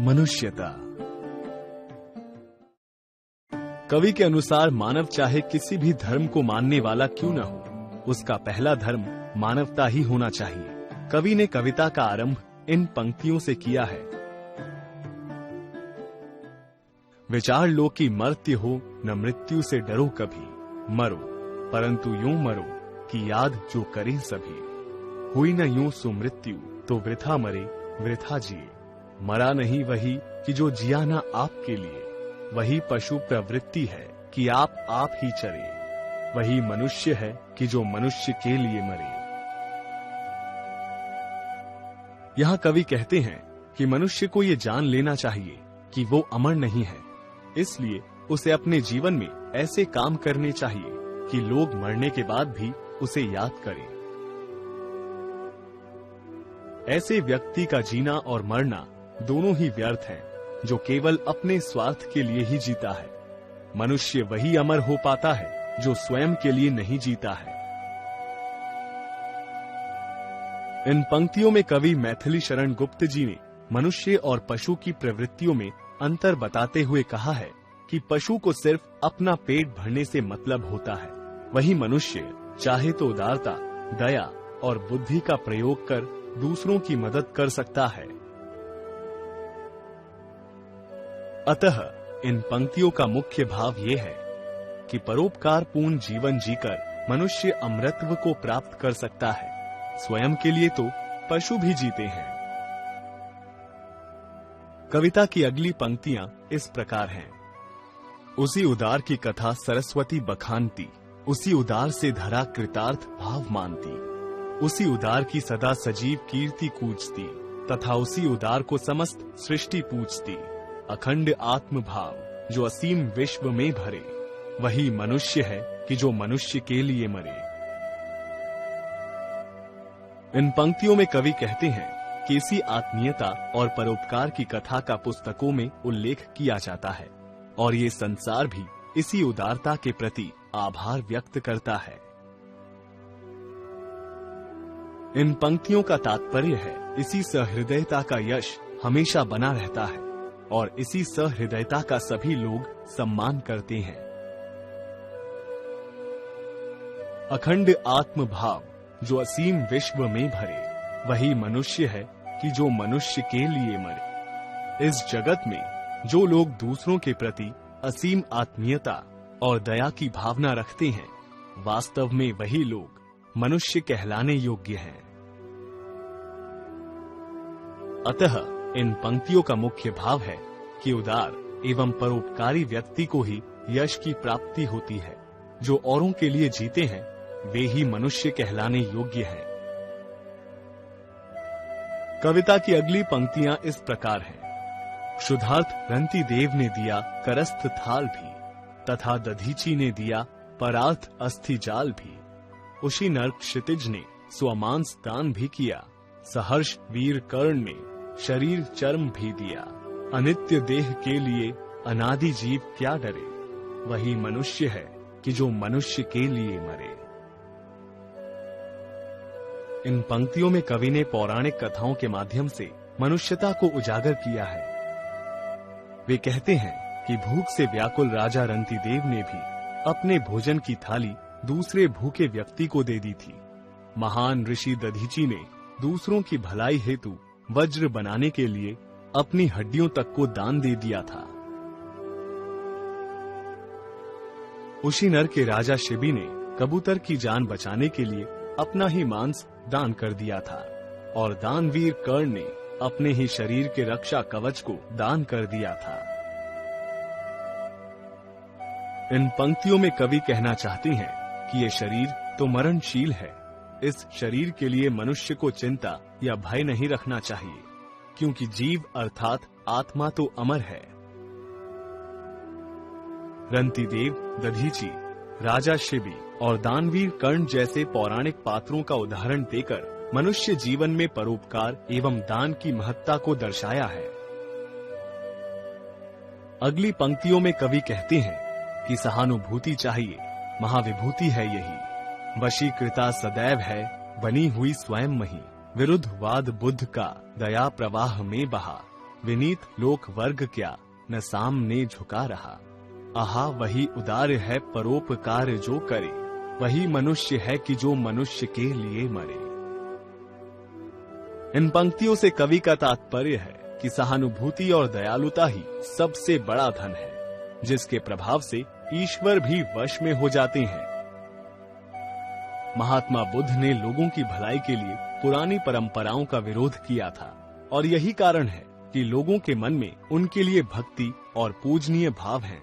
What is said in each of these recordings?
मनुष्यता। कवि के अनुसार मानव चाहे किसी भी धर्म को मानने वाला क्यों न हो, उसका पहला धर्म मानवता ही होना चाहिए। कवि ने कविता का आरंभ इन पंक्तियों से किया है। विचार लो कि मर्त्य हो न मृत्यु से डरो कभी, मरो परंतु यूं मरो कि याद जो करें सभी। हुई न यूं सो मृत्यु तो वृथा मरे वृथा जिए। मरा नहीं वही कि जो जिया न आपके लिए। वही पशु प्रवृत्ति है कि आप ही चरे। वही मनुष्य है कि जो मनुष्य के लिए मरे। यहाँ कवि कहते हैं कि मनुष्य को ये जान लेना चाहिए कि वो अमर नहीं है, इसलिए उसे अपने जीवन में ऐसे काम करने चाहिए कि लोग मरने के बाद भी उसे याद करें। ऐसे व्यक्ति का जीना और मरना दोनों ही व्यर्थ हैं, जो केवल अपने स्वार्थ के लिए ही जीता है। मनुष्य वही अमर हो पाता है जो स्वयं के लिए नहीं जीता है। इन पंक्तियों में कवि मैथिली शरण गुप्त जी ने मनुष्य और पशु की प्रवृत्तियों में अंतर बताते हुए कहा है कि पशु को सिर्फ अपना पेट भरने से मतलब होता है, वही मनुष्य चाहे तो उदारता, दया और बुद्धि का प्रयोग कर दूसरों की मदद कर सकता है। अतः इन पंक्तियों का मुख्य भाव ये है कि परोपकार पूर्ण जीवन जीकर मनुष्य अमरत्व को प्राप्त कर सकता है। स्वयं के लिए तो पशु भी जीते हैं। कविता की अगली पंक्तियां इस प्रकार हैं। उसी उदार की कथा सरस्वती बखानती, उसी उदार से धरा कृतार्थ भाव मानती। उसी उदार की सदा सजीव कीर्ति कूजती, तथा उसी उदार को समस्त सृष्टि पूजती। अखंड आत्म भाव जो असीम विश्व में भरे, वही मनुष्य है कि जो मनुष्य के लिए मरे। इन पंक्तियों में कवि कहते हैं कि इसी आत्मीयता और परोपकार की कथा का पुस्तकों में उल्लेख किया जाता है, और ये संसार भी इसी उदारता के प्रति आभार व्यक्त करता है। इन पंक्तियों का तात्पर्य है इसी सहृदयता का यश हमेशा बना रहता है, और इसी सहृदयता का सभी लोग सम्मान करते हैं। अखंड आत्म भाव जो असीम विश्व में भरे, वही मनुष्य है कि जो मनुष्य के लिए मरे। इस जगत में जो लोग दूसरों के प्रति असीम आत्मीयता और दया की भावना रखते हैं, वास्तव में वही लोग मनुष्य कहलाने योग्य हैं। अतः इन पंक्तियों का मुख्य भाव है कि उदार एवं परोपकारी व्यक्ति को ही यश की प्राप्ति होती है। जो औरों के लिए जीते हैं, वे ही मनुष्य कहलाने योग्य हैं। कविता की अगली पंक्तियां इस प्रकार हैं। क्षुधार्थ रंती देव ने दिया करस्थ थाल भी, तथा दधीची ने दिया परार्थ अस्थि जाल भी। उसी नर्क क्षितिज ने स्वमांस दान भी किया, सहर्ष वीर कर्ण ने शरीर चर्म भी दिया। अनित्य देह के लिए अनादि जीव क्या डरे, वही मनुष्य है कि जो मनुष्य के लिए मरे। इन पंक्तियों में कवि ने पौराणिक कथाओं के माध्यम से मनुष्यता को उजागर किया है। वे कहते हैं कि भूख से व्याकुल राजा रंतिदेव ने भी अपने भोजन की थाली दूसरे भूखे व्यक्ति को दे दी थी। महान ऋषि दधीची ने दूसरों की भलाई हेतु वज्र बनाने के लिए अपनी हड्डियों तक को दान दे दिया था। उसी नर के राजा शिबी ने कबूतर की जान बचाने के लिए अपना ही मांस दान कर दिया था, और दानवीर कर्ण ने अपने ही शरीर के रक्षा कवच को दान कर दिया था। इन पंक्तियों में कवि कहना चाहते हैं कि ये शरीर तो मरणशील है। इस शरीर के लिए मनुष्य को चिंता या भय नहीं रखना चाहिए, क्योंकि जीव अर्थात आत्मा तो अमर है। रंतिदेव, दधीची, राजा शिबी और दानवीर कर्ण जैसे पौराणिक पात्रों का उदाहरण देकर मनुष्य जीवन में परोपकार एवं दान की महत्ता को दर्शाया है। अगली पंक्तियों में कवि कहते हैं कि सहानुभूति चाहिए, महाविभूति है यही। वशीकृता सदैव है, बनी हुई स्वयं मही। विरुद्ध वाद बुद्ध का दया प्रवाह में बहा। विनीत लोक वर्ग क्या न सामने झुका रहा। आहा वही उदार है परोपकार जो करे, वही मनुष्य है कि जो मनुष्य के लिए मरे। इन पंक्तियों से कवि का तात्पर्य है कि सहानुभूति और दयालुता ही सबसे बड़ा धन है, जिसके प्रभाव से ईश्वर भी वश में हो जाते हैं। महात्मा बुद्ध ने लोगों की भलाई के लिए पुरानी परंपराओं का विरोध किया था, और यही कारण है कि लोगों के मन में उनके लिए भक्ति और पूजनीय भाव है।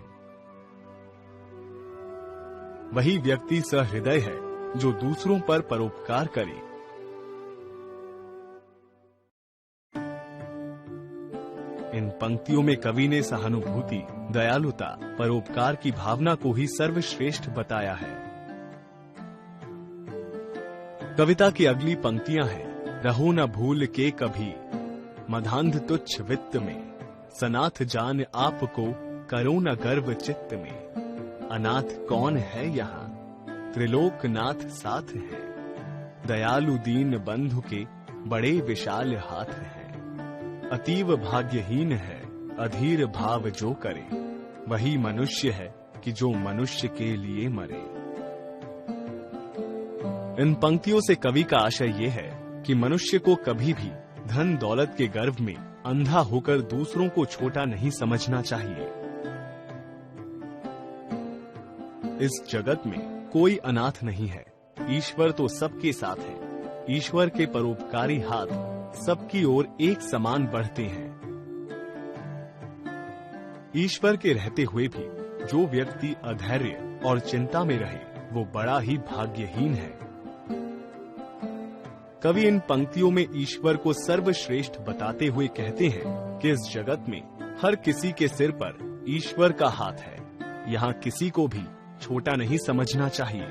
वही व्यक्ति सहृदय है जो दूसरों पर परोपकार करे। इन पंक्तियों में कवि ने सहानुभूति, दयालुता, परोपकार की भावना को ही सर्वश्रेष्ठ बताया है। कविता की अगली पंक्तियां हैं, रहो न भूल के कभी मधांध तुच्छ वित्त में, सनाथ जान आपको करो न गर्व चित्त में। अनाथ कौन है यहाँ, त्रिलोकनाथ साथ है, दयालु दीन बंधु के बड़े विशाल हाथ हैं। अतीव भाग्यहीन है अधीर भाव जो करे, वही मनुष्य है कि जो मनुष्य के लिए मरे। इन पंक्तियों से कवि का आशय ये है कि मनुष्य को कभी भी धन दौलत के गर्व में अंधा होकर दूसरों को छोटा नहीं समझना चाहिए। इस जगत में कोई अनाथ नहीं है, ईश्वर तो सबके साथ है। ईश्वर के परोपकारी हाथ सबकी ओर एक समान बढ़ते हैं। ईश्वर के रहते हुए भी जो व्यक्ति अधैर्य और चिंता में रहे, वो बड़ा ही भाग्यहीन है। कवि इन पंक्तियों में ईश्वर को सर्वश्रेष्ठ बताते हुए कहते हैं कि इस जगत में हर किसी के सिर पर ईश्वर का हाथ है, यहाँ किसी को भी छोटा नहीं समझना चाहिए।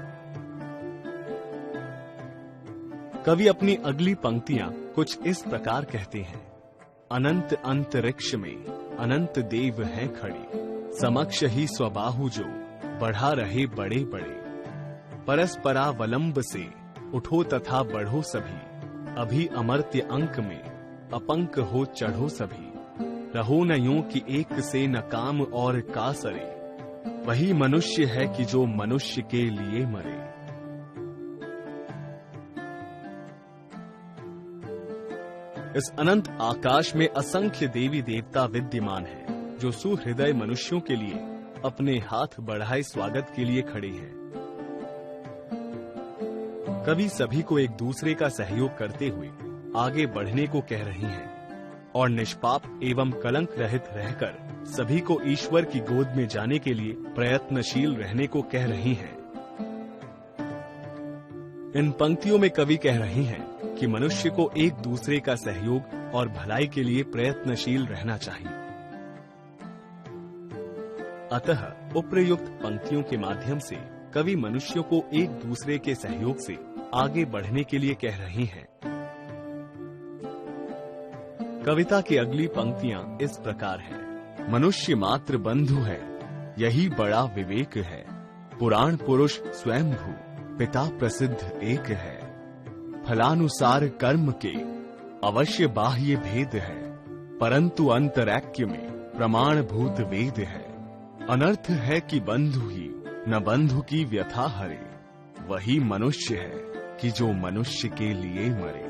कवि अपनी अगली पंक्तियां कुछ इस प्रकार कहते हैं, अनंत अंतरिक्ष में अनंत देव हैं खड़े, समक्ष ही स्वबाहु जो बढ़ा रहे बड़े बड़े। परस्परावलंब से उठो तथा बढ़ो सभी, अभी अमर्त्य अंक में अपंक हो चढ़ो सभी। रहो न यूं कि एक से न काम और का सरे, वही मनुष्य है कि जो मनुष्य के लिए मरे। इस अनंत आकाश में असंख्य देवी देवता विद्यमान हैं, जो सुहृदय मनुष्यों के लिए अपने हाथ बढ़ाए स्वागत के लिए खड़े हैं। कवि सभी को एक दूसरे का सहयोग करते हुए आगे बढ़ने को कह रही हैं और निष्पाप एवं कलंक रहित रहकर सभी को ईश्वर की गोद में जाने के लिए प्रयत्नशील रहने को कह रही हैं। इन पंक्तियों में कवि कह रही हैं कि मनुष्य को एक दूसरे का सहयोग और भलाई के लिए प्रयत्नशील रहना चाहिए। अतः उपर्युक्त पंक्तियों के माध्यम से कवि मनुष्यों को एक दूसरे के सहयोग से आगे बढ़ने के लिए कह रही हैं। कविता की अगली पंक्तियां इस प्रकार हैं, मनुष्य मात्र बंधु है, यही बड़ा विवेक है। पुराण पुरुष स्वयंभू, पिता प्रसिद्ध एक है। फलानुसार कर्म के अवश्य बाह्य भेद है, परंतु अंतरैक्य में प्रमाणभूत वेद है। अनर्थ है कि बंधु ही न बंधु की व्यथा हरे, वही मनुष्य है कि जो मनुष्य के लिए मरे।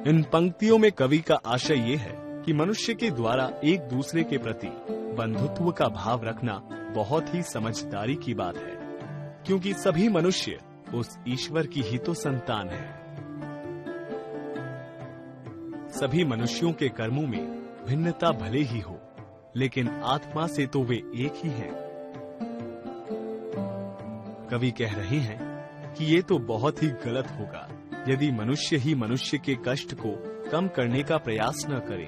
इन पंक्तियों में कवि का आशय ये है कि मनुष्य के द्वारा एक दूसरे के प्रति बंधुत्व का भाव रखना बहुत ही समझदारी की बात है, क्योंकि सभी मनुष्य उस ईश्वर की ही तो संतान है। सभी मनुष्यों के कर्मों में भिन्नता भले ही हो, लेकिन आत्मा से तो वे एक ही हैं। कवि कह रहे हैं कि ये तो बहुत ही गलत होगा यदि मनुष्य ही मनुष्य के कष्ट को कम करने का प्रयास न करे।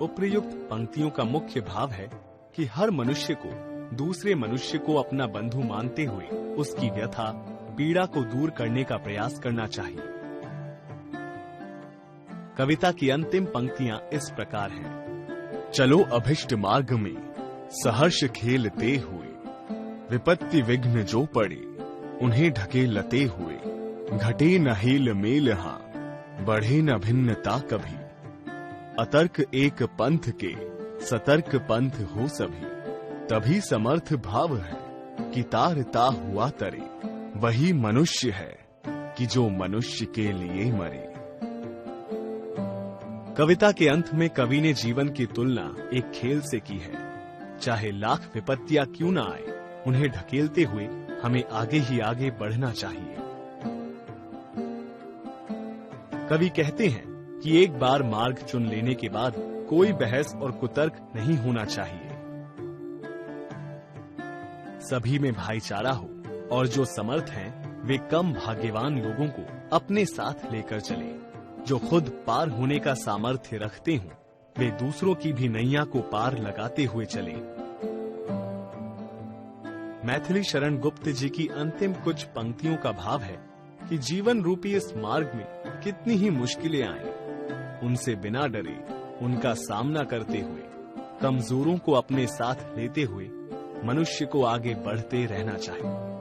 उपर्युक्त पंक्तियों का मुख्य भाव है कि हर मनुष्य को दूसरे मनुष्य को अपना बंधु मानते हुए उसकी व्यथा, पीड़ा को दूर करने का प्रयास करना चाहिए। कविता की अंतिम पंक्तियां इस प्रकार हैं, चलो अभिष्ट मार्ग में सहर्ष खेलते हुए, विपत्ति विघ्न जो पड़े उन्हें ढके लते हुए। घटे न हेल मेल हाँ, बढ़े न भिन्नता कभी। अतर्क एक पंथ के, सतर्क पंथ हो सभी। तभी समर्थ भाव है कि तारता हुआ तरे। वही मनुष्य है कि जो मनुष्य के लिए मरे। कविता के अंत में कवि ने जीवन की तुलना एक खेल से की है। चाहे लाख विपत्तियां क्यों ना आए, उन्हें ढकेलते हुए हमें आगे ही आगे बढ़ना चाहिए। कवि कहते हैं कि एक बार मार्ग चुन लेने के बाद कोई बहस और कुतर्क नहीं होना चाहिए। सभी में भाईचारा हो और जो समर्थ हैं, वे कम भाग्यवान लोगों को अपने साथ लेकर चले। जो खुद पार होने का सामर्थ्य रखते हों, वे दूसरों की भी नैया को पार लगाते हुए चले। मैथिली शरण गुप्त जी की अंतिम कुछ पंक्तियों का भाव है कि जीवन रूपी इस मार्ग में कितनी ही मुश्किलें आए, उनसे बिना डरे उनका सामना करते हुए, कमजोरों को अपने साथ लेते हुए मनुष्य को आगे बढ़ते रहना चाहिए।